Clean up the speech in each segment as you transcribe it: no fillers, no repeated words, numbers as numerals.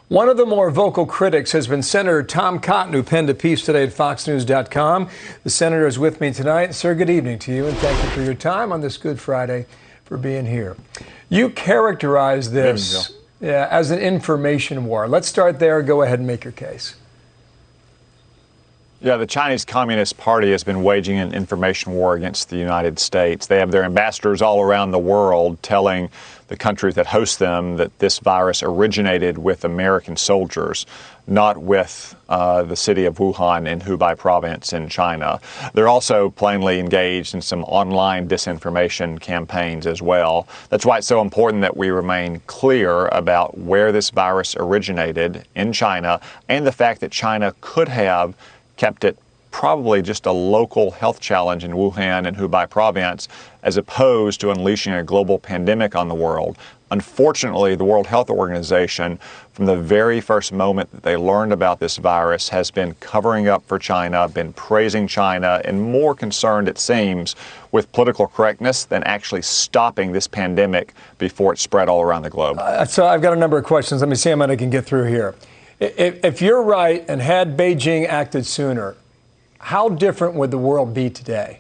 One of the more vocal critics has been Senator Tom Cotton, who penned a piece today at FoxNews.com. The senator is with me tonight. Sir, good evening to you, and thank you for your time on this Good Friday, for being here. You characterize this as an information war. Let's start there. Go ahead and make your case. Yeah, the Chinese Communist Party has been waging an information war against the United States. They have their ambassadors all around the world telling the countries that host them that this virus originated with American soldiers, not with the city of Wuhan in Hubei province in China. They're also plainly engaged in some online disinformation campaigns as well. That's why it's so important that we remain clear about where this virus originated in China and the fact that China could have kept it probably just a local health challenge in Wuhan and Hubei province, as opposed to unleashing a global pandemic on the world. Unfortunately, the World Health Organization, from the very first moment that they learned about this virus, has been covering up for China, been praising China, and more concerned, it seems, with political correctness than actually stopping this pandemic before it spread all around the globe. So I've got a number of questions. Let me see how many I can get through here. If you're right and had Beijing acted sooner, how different would the world be today?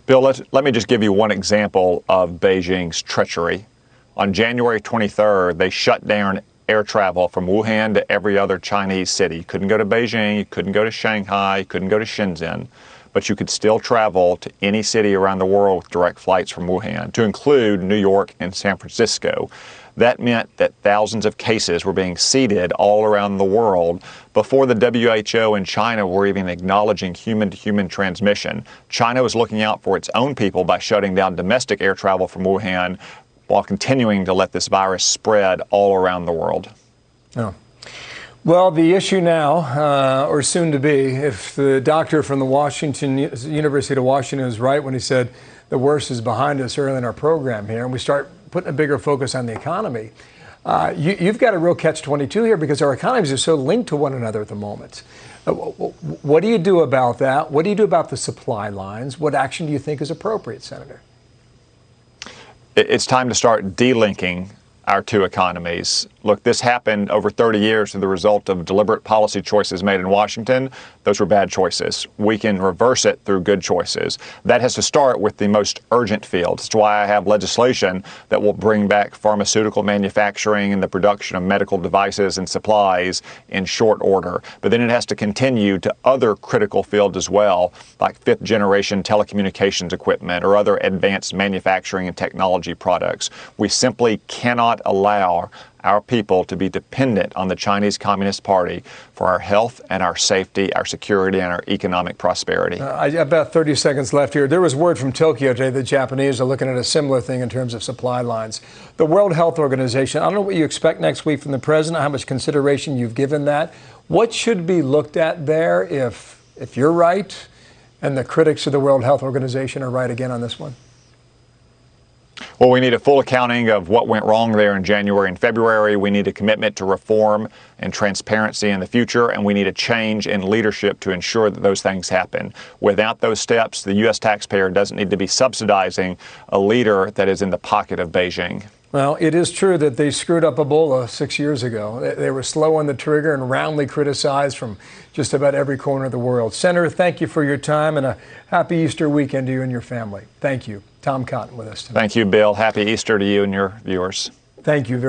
Bill, let me just give you one example of Beijing's treachery. On January 23rd, they shut down air travel from Wuhan to every other Chinese city. You couldn't go to Beijing, you couldn't go to Shanghai, you couldn't go to Shenzhen, but you could still travel to any city around the world with direct flights from Wuhan, to include New York and San Francisco. That meant that thousands of cases were being seeded all around the world before the WHO and China were even acknowledging human-to-human transmission. China was looking out for its own people by shutting down domestic air travel from Wuhan while continuing to let this virus spread all around the world. Oh. Well, the issue now, or soon to be, if the doctor from the University of Washington is right when he said the worst is behind us early in our program here, and we start putting a bigger focus on the economy, you've got a real catch-22 here because our economies are so linked to one another at the moment. What do you do about that? What do you do about the supply lines? What action do you think is appropriate, Senator? It's time to start delinking our two economies. Look, this happened over 30 years as the result of deliberate policy choices made in Washington. Those were bad choices. We can reverse it through good choices. That has to start with the most urgent fields. That's why I have legislation that will bring back pharmaceutical manufacturing and the production of medical devices and supplies in short order. But then it has to continue to other critical fields as well, like fifth-generation telecommunications equipment or other advanced manufacturing and technology products. We simply cannot allow our people to be dependent on the Chinese Communist Party for our health and our safety, our security, and our economic prosperity. About 30 seconds left here. There was word from Tokyo today that the Japanese are looking at a similar thing in terms of supply lines. The World Health Organization, I don't know what you expect next week from the president, how much consideration you've given that. What should be looked at there if you're right and the critics of the World Health Organization are right again on this one? Well, we need a full accounting of what went wrong there in January and February. We need a commitment to reform and transparency in the future, and we need a change in leadership to ensure that those things happen. Without those steps, the U.S. taxpayer doesn't need to be subsidizing a leader that is in the pocket of Beijing. Well, it is true that they screwed up Ebola 6 years ago. They were slow on the trigger and roundly criticized from just about every corner of the world. Senator, thank you for your time, and a happy Easter weekend to you and your family. Thank you. Tom Cotton with us tonight. Thank you, Bill. Happy Easter to you and your viewers. Thank you very much.